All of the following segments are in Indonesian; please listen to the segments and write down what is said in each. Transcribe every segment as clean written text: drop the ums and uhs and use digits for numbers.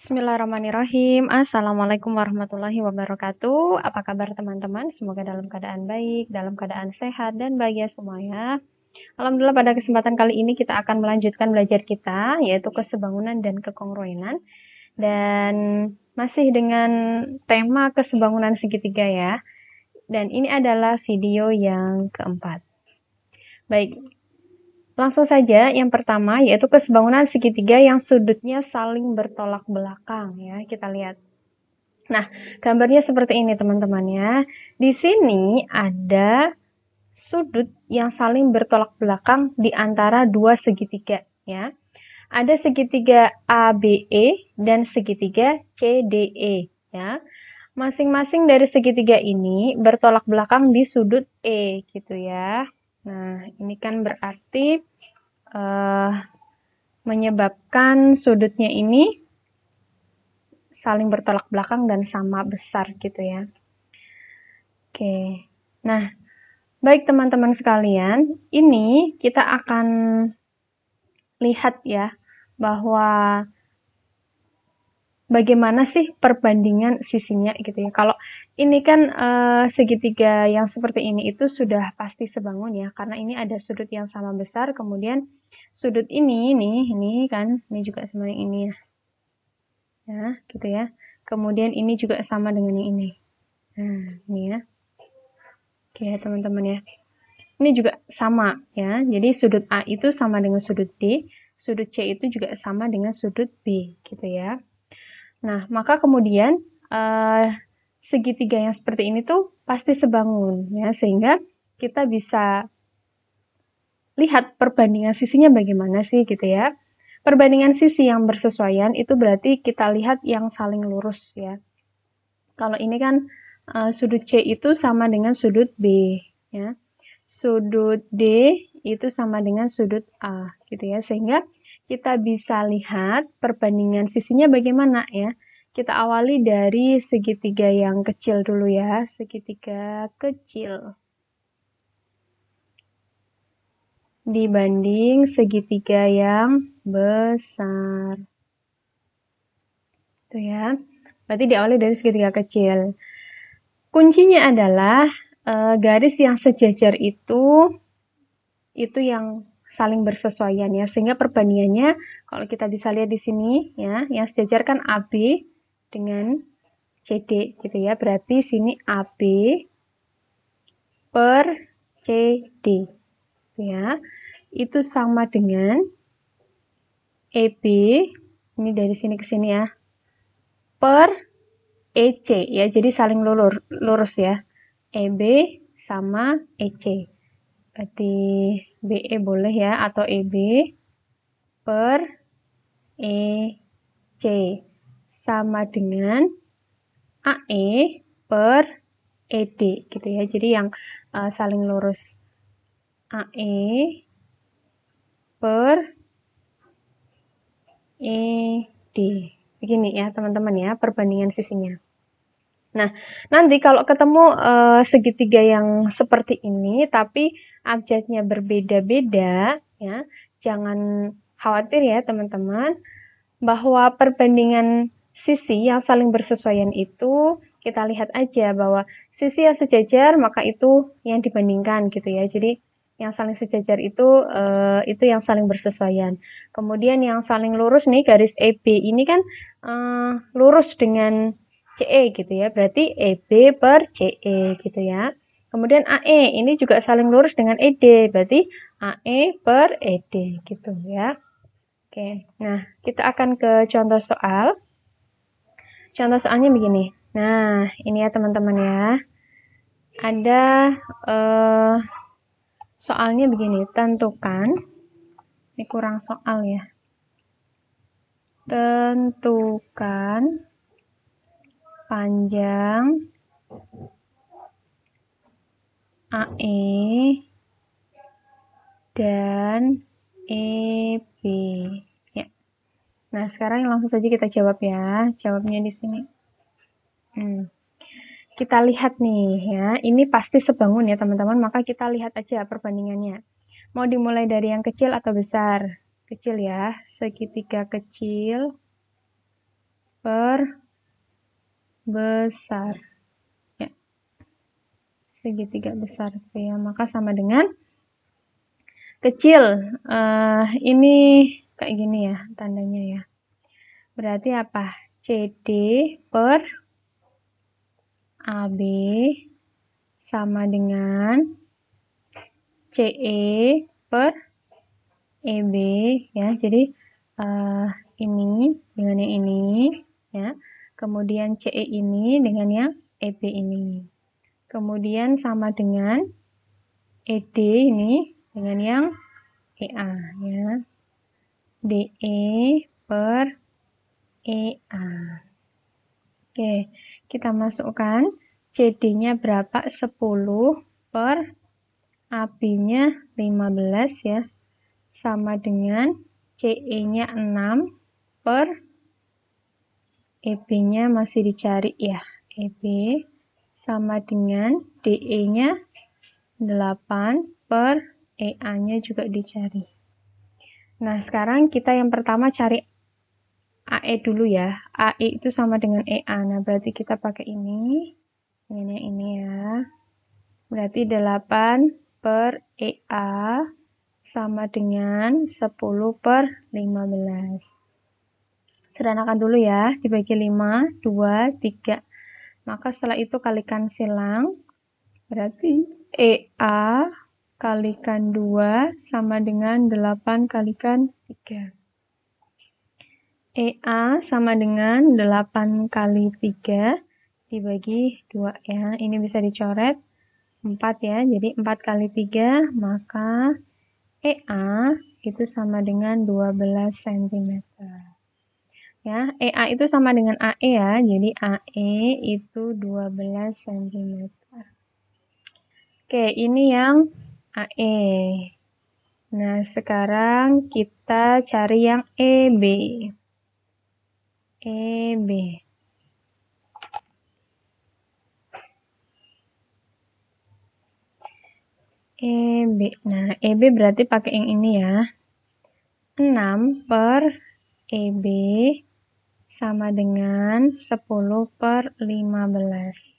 Bismillahirrahmanirrahim. Assalamualaikum warahmatullahi wabarakatuh. Apa kabar teman-teman? Semoga dalam keadaan baik, dalam keadaan sehat, dan bahagia semuanya. Alhamdulillah pada kesempatan kali ini kita akan melanjutkan belajar kita, yaitu kesebangunan dan kekongruenan. Dan masih dengan tema kesebangunan segitiga ya. Dan ini adalah video yang keempat. Baik, langsung saja yang pertama yaitu kesebangunan segitiga yang sudutnya saling bertolak belakang ya, kita lihat. Nah, gambarnya seperti ini teman-teman ya. Di sini ada sudut yang saling bertolak belakang di antara dua segitiga ya. Ada segitiga ABE dan segitiga CDE ya. Masing-masing dari segitiga ini bertolak belakang di sudut E gitu ya. Nah, ini kan berarti menyebabkan sudutnya ini saling bertolak belakang dan sama besar gitu ya. Oke, nah baik teman-teman sekalian, ini kita akan lihat ya bahwa bagaimana sih perbandingan sisinya gitu ya. Kalau ini kan segitiga yang seperti ini itu sudah pasti sebangun ya, karena ini ada sudut yang sama besar, kemudian sudut ini kan, ini juga sama yang ini ya. Ya, gitu ya. Kemudian ini juga sama dengan yang ini. Nah, ini ya. Oke, teman-teman ya. Ini juga sama ya. Jadi sudut A itu sama dengan sudut D, sudut C itu juga sama dengan sudut B, gitu ya. Nah, maka kemudian segitiga yang seperti ini tuh pasti sebangun ya, sehingga kita bisa lihat perbandingan sisinya bagaimana sih gitu ya. Perbandingan sisi yang bersesuaian itu berarti kita lihat yang saling lurus ya. Kalau ini kan sudut C itu sama dengan sudut B ya. Sudut D itu sama dengan sudut A gitu ya. Sehingga kita bisa lihat perbandingan sisinya bagaimana ya. Kita awali dari segitiga yang kecil dulu ya, segitiga kecil dibanding segitiga yang besar. Itu ya. Berarti diawali dari segitiga kecil. Kuncinya adalah garis yang sejajar itu yang saling bersesuaian ya, sehingga perbandingannya kalau kita bisa lihat di sini ya, yang sejajar kan AB dengan CD gitu ya. Berarti sini AB per CD ya. Itu sama dengan EB, ini dari sini ke sini ya, per EC ya. Jadi saling lurus ya. EB sama EC. Berarti BE boleh ya, atau EB per EC sama dengan AE per ED gitu ya. Jadi yang saling lurus AE per ED. Begini ya teman-teman ya perbandingan sisinya. Nah, nanti kalau ketemu segitiga yang seperti ini tapi abjadnya berbeda-beda ya, jangan khawatir ya teman-teman, bahwa perbandingan sisi yang saling bersesuaian itu kita lihat aja bahwa sisi yang sejajar maka itu yang dibandingkan gitu ya. Jadi yang saling sejajar itu yang saling bersesuaian. Kemudian yang saling lurus nih, garis EB ini kan lurus dengan CE gitu ya. Berarti EB per CE gitu ya. Kemudian AE ini juga saling lurus dengan ED. Berarti AE per ED gitu ya. Oke, nah kita akan ke contoh soal. Contoh soalnya begini. Nah, ini ya teman-teman ya. Ada soalnya begini, tentukan, ini kurang soal ya. Tentukan panjang AE dan EB. Ya. Nah, sekarang langsung saja kita jawab ya. Jawabnya di sini. Kita lihat nih ya, ini pasti sebangun ya teman-teman, maka kita lihat aja perbandingannya. Mau dimulai dari yang kecil atau besar? Kecil ya, segitiga kecil perbesar. Ya, segitiga besar gitu ya. Maka sama dengan kecil. Ini kayak gini ya tandanya ya. Berarti apa? CD per AB sama dengan CE per EB ya. Jadi ini dengan yang ini ya. Kemudian CE ini dengan yang EB ini. Kemudian sama dengan ED ini dengan yang EA ya. DE per EA. Oke, kita masukkan CD-nya berapa? 10 per AB-nya 15 ya. Sama dengan CE-nya 6 per EB-nya masih dicari ya. EB sama dengan DE-nya 8 per EA-nya juga dicari. Nah, sekarang kita yang pertama cari AE dulu ya. AE itu sama dengan EA. Nah, berarti kita pakai ini. Dengan yang ini ya. Berarti 8 per EA sama dengan 10 per 15. Sederhanakan dulu ya. Dibagi 5, 2, 3. Maka setelah itu kalikan silang. Berarti EA kalikan 2 sama dengan 8 kalikan 3. EA sama dengan 8 kali 3 dibagi 2 ya. Ini bisa dicoret 4 ya. Jadi 4 kali 3 maka EA itu sama dengan 12 cm. Ya, EA itu sama dengan AE ya. Jadi AE itu 12 cm. Oke, ini yang AE. Nah, sekarang kita cari yang EB. EB. EB. Nah, EB berarti pakai yang ini ya. 6 per EB sama dengan 10 per 15.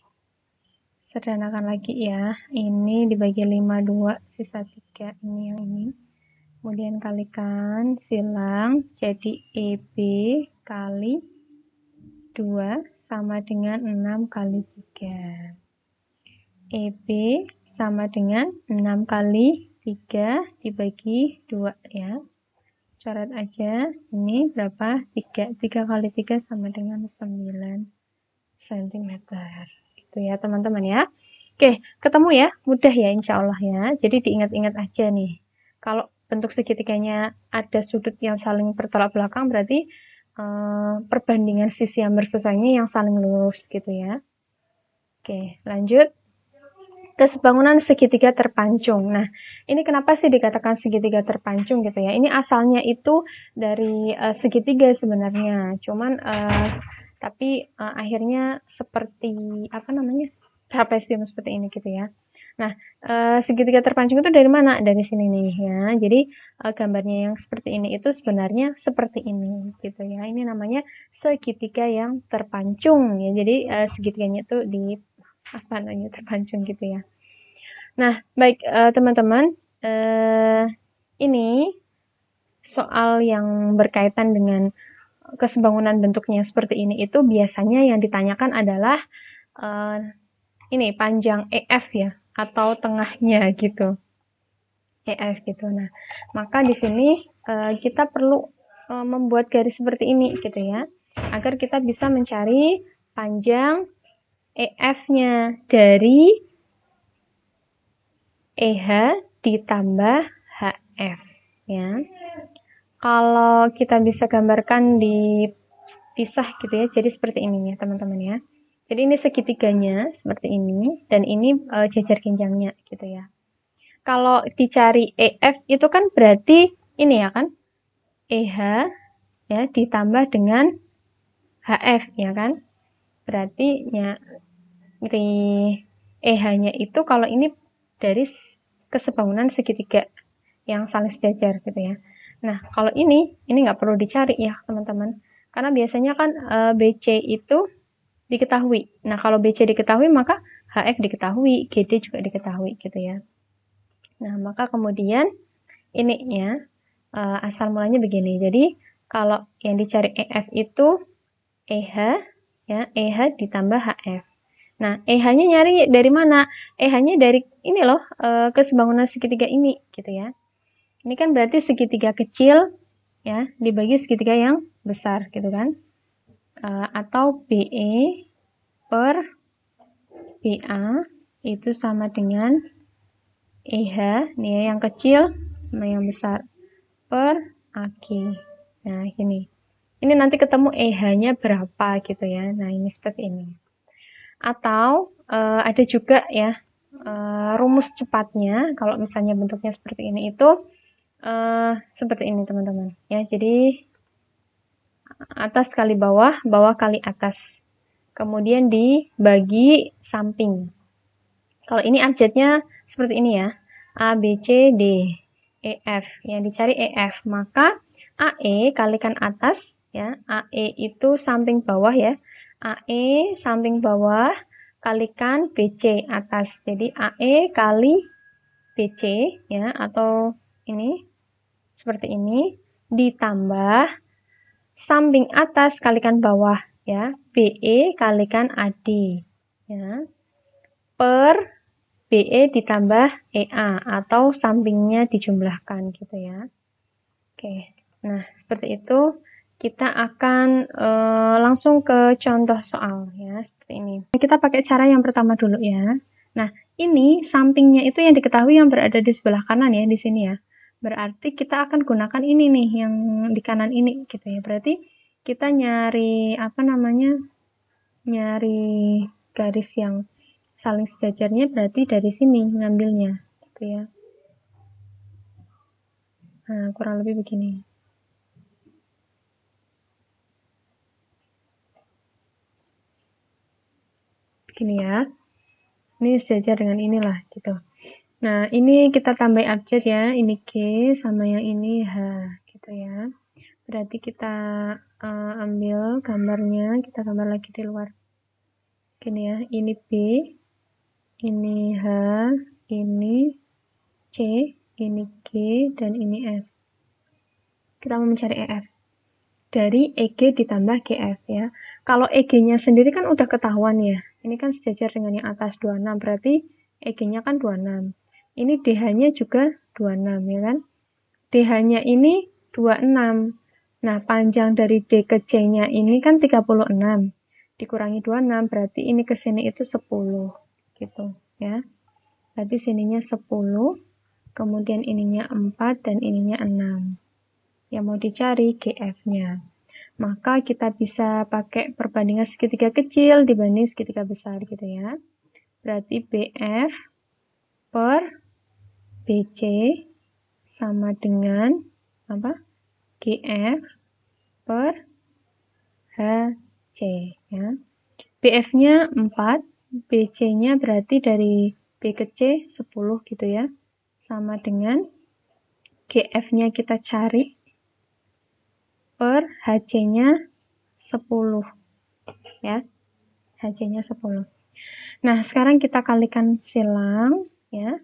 Sederhanakan lagi ya. Ini dibagi 5, 2, sisa 3. Ini yang ini. Kemudian kalikan, silang. Jadi EB kali 2 sama dengan 6 kali 3. EB sama dengan 6 kali 3 dibagi 2 ya. Coret aja. Ini berapa? 3. 3 kali 3 sama dengan 9 cm. Gitu ya teman-teman ya. Oke, ketemu ya? Mudah ya insya Allah ya. Jadi diingat-ingat aja nih. Kalau bentuk segitiganya ada sudut yang saling bertolak belakang berarti perbandingan sisi yang bersesuaiannya yang saling lurus gitu ya. Oke, lanjut. Kesebangunan segitiga terpancung. Nah, ini kenapa sih dikatakan segitiga terpancung gitu ya? Ini asalnya itu dari segitiga sebenarnya. Cuman tapi akhirnya seperti apa namanya? Trapesium seperti ini gitu ya. Nah, segitiga terpancung itu dari mana? Dari sini nih ya. Jadi gambarnya yang seperti ini itu sebenarnya seperti ini gitu ya. Ini namanya segitiga yang terpancung ya. Jadi segitiganya itu di apa namanya terpancung gitu ya. Nah, baik teman-teman, ini soal yang berkaitan dengan kesebangunan bentuknya seperti ini itu biasanya yang ditanyakan adalah ini panjang EF ya atau tengahnya gitu. EF gitu. Nah, maka di sini kita perlu membuat garis seperti ini gitu ya. Agar kita bisa mencari panjang EF-nya dari EH ditambah HF ya. Kalau kita bisa gambarkan dipisah gitu ya. Jadi seperti ini ya, teman-teman ya. Jadi ini segitiganya seperti ini dan ini jajar genjangnya gitu ya. Kalau dicari EF itu kan berarti ini ya kan? EH ya ditambah dengan HF ya kan? Berarti ya di EH-nya itu kalau ini dari kesebangunan segitiga yang saling sejajar gitu ya. Nah, kalau ini nggak perlu dicari ya teman-teman. Karena biasanya kan BC itu diketahui. Nah, kalau BC diketahui, maka HF diketahui, GD juga diketahui gitu ya. Nah, maka kemudian ini ya, asal mulanya begini. Jadi, kalau yang dicari EF itu EH, ya, EH ditambah HF. Nah, EH-nya nyari dari mana? EH-nya dari ini loh, kesebangunan segitiga ini, gitu ya. Ini kan berarti segitiga kecil, ya, dibagi segitiga yang besar, gitu kan. Atau BE per BA itu sama dengan EH, nih ya, yang kecil sama yang besar, per AK. Nah, gini. Ini nanti ketemu EH-nya berapa gitu ya. Nah, ini seperti ini. Atau ada juga ya rumus cepatnya kalau misalnya bentuknya seperti ini itu seperti ini teman-teman ya. Jadi atas kali bawah, bawah kali atas. Kemudian dibagi samping. Kalau ini abjadnya seperti ini ya. A, B, C, D, E, F. Yang dicari EF. Maka AE kalikan atas ya. AE itu samping bawah ya. AE samping bawah kalikan BC atas. Jadi AE kali BC ya, atau ini seperti ini, ditambah samping atas kalikan bawah ya, BE kalikan AD ya, per BE ditambah EA atau sampingnya dijumlahkan gitu ya. Oke, nah seperti itu. Kita akan langsung ke contoh soal ya, seperti ini. Kita pakai cara yang pertama dulu ya. Nah, ini sampingnya itu yang diketahui yang berada di sebelah kanan ya, di sini ya. Berarti kita akan gunakan ini nih, yang di kanan ini gitu ya. Berarti kita nyari apa namanya? Nyari garis yang saling sejajarnya berarti dari sini ngambilnya gitu ya. Nah, kurang lebih begini. Begini ya. Ini sejajar dengan inilah gitu. Nah, ini kita tambah abjad ya. Ini G sama yang ini H gitu ya. Berarti kita ambil gambarnya, kita gambar lagi di luar. Gini ya, ini B, ini H, ini C, ini G, dan ini F. Kita mau mencari EF. Dari EG ditambah GF ya. Kalau EG-nya sendiri kan udah ketahuan ya. Ini kan sejajar dengan yang atas 26, berarti EG-nya kan 26. Ini DH-nya juga 26 ya kan. DH-nya ini 26. Nah, panjang dari D ke C-nya ini kan 36. Dikurangi 26, berarti ini ke sini itu 10. Gitu ya. Berarti sininya 10, kemudian ininya 4, dan ininya 6. Yang mau dicari GF-nya. Maka kita bisa pakai perbandingan segitiga kecil dibanding segitiga besar gitu ya. Berarti BF per BC sama dengan apa? GF per HC ya. BF-nya 4, BC-nya berarti dari B ke C 10 gitu ya. Sama dengan GF-nya kita cari per HC-nya 10 ya. HC-nya 10. Nah, sekarang kita kalikan silang ya.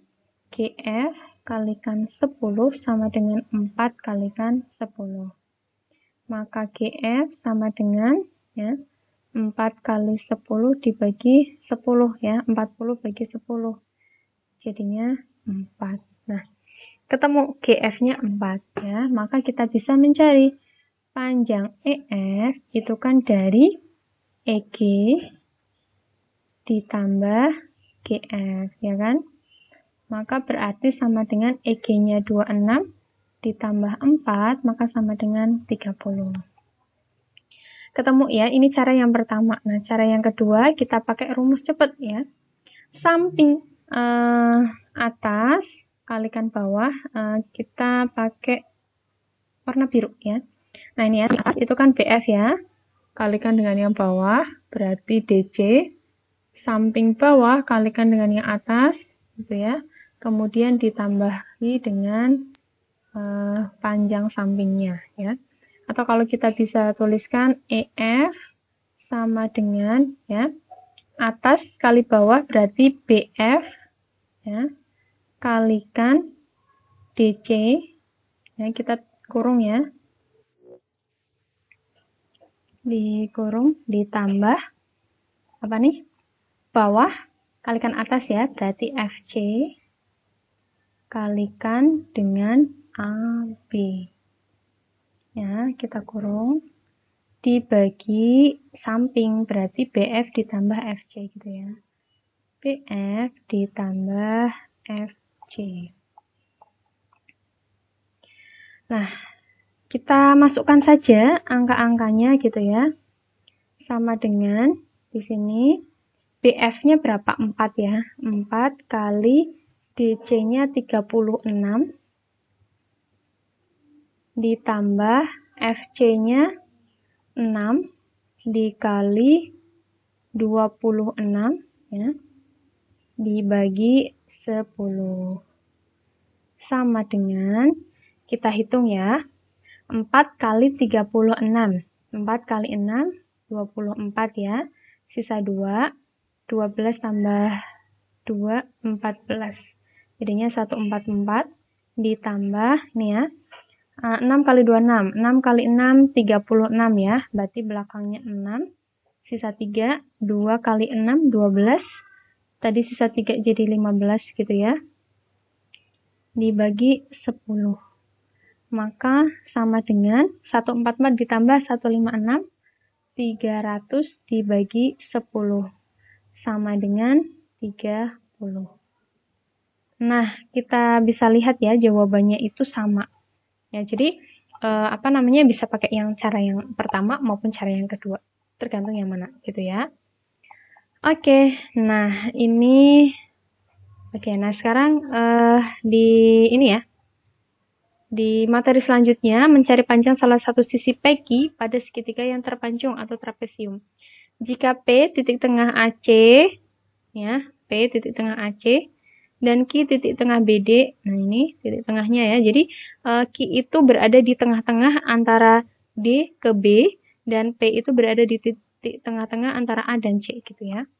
GF kalikan 10 sama dengan 4 kalikan 10. Maka GF sama dengan ya 4 kali 10 dibagi 10 ya. 40 bagi 10. Jadinya 4. Nah, ketemu GF-nya 4 ya. Maka kita bisa mencari panjang EF itu kan dari EG ditambah GF ya kan. Maka berarti sama dengan EG-nya 26 ditambah 4 maka sama dengan 30. Ketemu ya, ini cara yang pertama. Nah, cara yang kedua kita pakai rumus cepat ya. Samping atas kalikan bawah kita pakai warna biru ya. Nah, ini ya, itu kan BF ya. Kalikan dengan yang bawah, berarti DC. Samping bawah kalikan dengan yang atas, gitu ya. Kemudian ditambahi dengan panjang sampingnya ya. Atau kalau kita bisa tuliskan EF sama dengan ya atas kali bawah berarti BF ya kalikan DC ya kita kurung ya dikurung ditambah apa nih bawah kalikan atas ya berarti FC kalikan dengan AB ya kita kurung dibagi samping berarti BF ditambah FC gitu ya BF ditambah FC. Nah kita masukkan saja angka-angkanya gitu ya sama dengan di sini BF-nya berapa? 4 ya 4 kali DC-nya 36 ditambah FC-nya 6 dikali 26 ya dibagi 10 sama dengan kita hitung ya 4 kali 36 4 kali 6 24 ya sisa 2 12 tambah 2 14 jadinya 144 ditambah nih ya 6 kali 26 6 kali 6 36 ya berarti belakangnya 6 sisa 3 2 kali 6 12 tadi sisa 3 jadi 15 gitu ya dibagi 10 maka sama dengan 144 ditambah 156 300 dibagi 10 sama dengan 30 nah kita bisa lihat ya jawabannya itu sama ya jadi apa namanya bisa pakai yang cara yang pertama maupun cara yang kedua tergantung yang mana gitu ya oke nah ini oke nah sekarang di ini ya di materi selanjutnya mencari panjang salah satu sisi PQ pada segitiga yang terpancung atau trapesium jika P titik tengah AC ya P titik tengah AC dan Q titik tengah BD. Nah, ini titik tengahnya ya. Jadi, Q itu berada di tengah-tengah antara D ke B, dan P itu berada di titik tengah-tengah antara A dan C, gitu ya.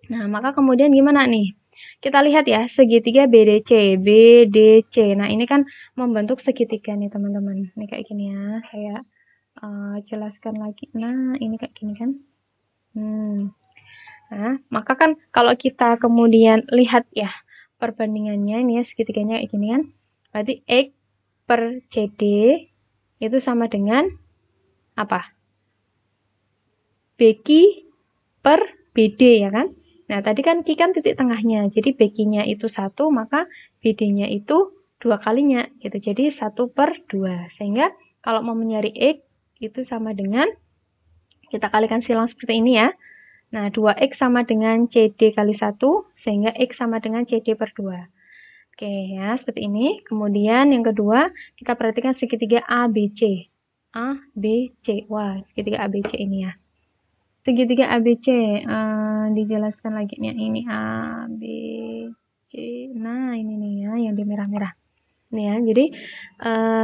Nah, maka kemudian gimana nih? Kita lihat ya, segitiga BDC, BDC. Nah, ini kan membentuk segitiga nih, teman-teman. Ini kayak gini ya, saya jelaskan lagi. Nah, ini kayak gini kan. Nah, maka kan kalau kita kemudian lihat ya, perbandingannya ini ya segitiganya kayak gini kan berarti X per CD itu sama dengan apa? BQ per BD ya kan nah tadi kan Q kan titik tengahnya jadi BQ-nya itu 1 maka BD-nya itu 2 kalinya gitu jadi 1 per 2 sehingga kalau mau mencari X itu sama dengan kita kalikan silang seperti ini ya nah, 2X sama dengan CD kali 1, sehingga X sama dengan CD per 2. Oke, ya, seperti ini. Kemudian yang kedua, kita perhatikan segitiga ABC. ABC. Wah, segitiga ABC ini ya. Segitiga ABC, dijelaskan lagi nih, ini ABC. Nah, ini nih ya, yang di merah-merah. Nih ya, jadi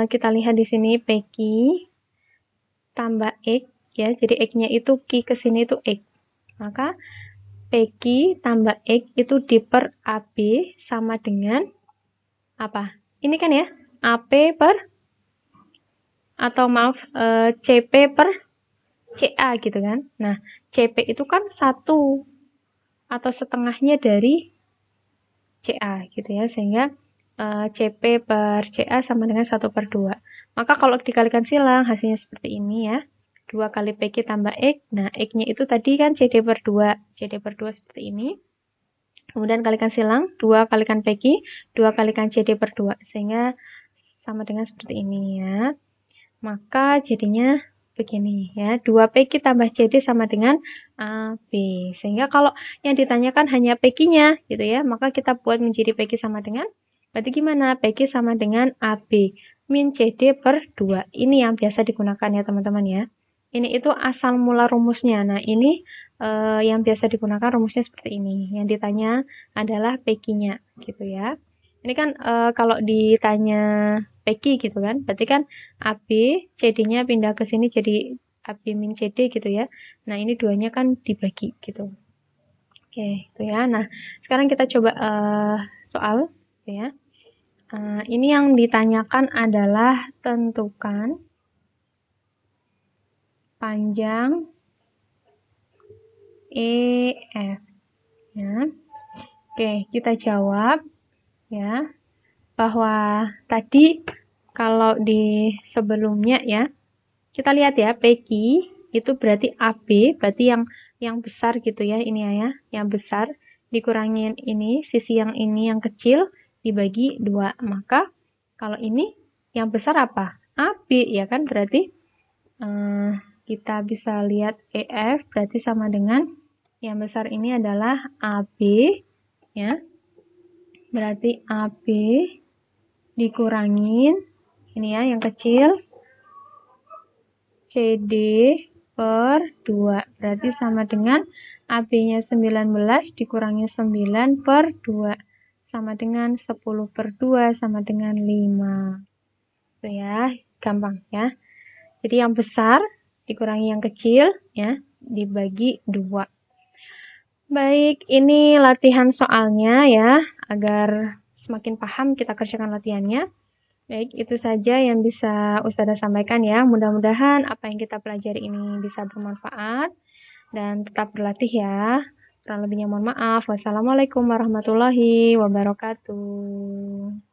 kita lihat di sini PQ tambah X, ya, jadi X-nya itu Q ke sini itu X. Maka PQ tambah X itu diper AB sama dengan apa? Ini kan ya, AP per atau maaf CP per CA gitu kan. Nah, CP itu kan 1 atau setengahnya dari CA gitu ya, sehingga CP per CA sama dengan 1 per 2. Maka kalau dikalikan silang hasilnya seperti ini ya. 2 kali PQ tambah X, nah X-nya itu tadi kan CD per 2, CD per 2 seperti ini. Kemudian kalikan silang, 2 kalikan PQ, 2 kalikan CD per 2, sehingga sama dengan seperti ini ya. Maka jadinya begini ya, 2 PQ tambah CD sama dengan AB. Sehingga kalau yang ditanyakan hanya PQ-nya gitu ya, maka kita buat menjadi PQ sama dengan, berarti gimana? PQ sama dengan AB min CD per 2. Ini yang biasa digunakan ya teman-teman ya. Ini itu asal mula rumusnya. Nah, ini yang biasa digunakan rumusnya seperti ini. Yang ditanya adalah PQ-nya gitu ya. Ini kan kalau ditanya PQ gitu kan. Berarti kan AB, CD-nya pindah ke sini jadi AB min CD gitu ya. Nah, ini duanya kan dibagi gitu. Oke, itu ya. Nah, sekarang kita coba soal gitu ya. Ini yang ditanyakan adalah tentukan panjang EF ya. Oke, kita jawab ya bahwa tadi kalau di sebelumnya ya, kita lihat ya PQ itu berarti AB, berarti yang besar gitu ya, ini ya, yang besar dikurangin ini, sisi yang ini yang kecil dibagi 2. Maka kalau ini yang besar apa? AB ya kan, berarti kita bisa lihat EF berarti sama dengan yang besar ini adalah AB ya. Berarti AB dikurangin ini ya yang kecil CD per 2. Berarti sama dengan AB-nya 19 dikurangi 9 per 2. Sama dengan 10 per 2 sama dengan 5. Itu ya, gampang ya. Jadi yang besar dikurangi yang kecil ya, dibagi 2. Baik, ini latihan soalnya ya, agar semakin paham kita kerjakan latihannya. Baik, itu saja yang bisa Ustazah sampaikan ya. Mudah-mudahan apa yang kita pelajari ini bisa bermanfaat dan tetap berlatih ya. Kurang lebihnya mohon maaf. Wassalamualaikum warahmatullahi wabarakatuh.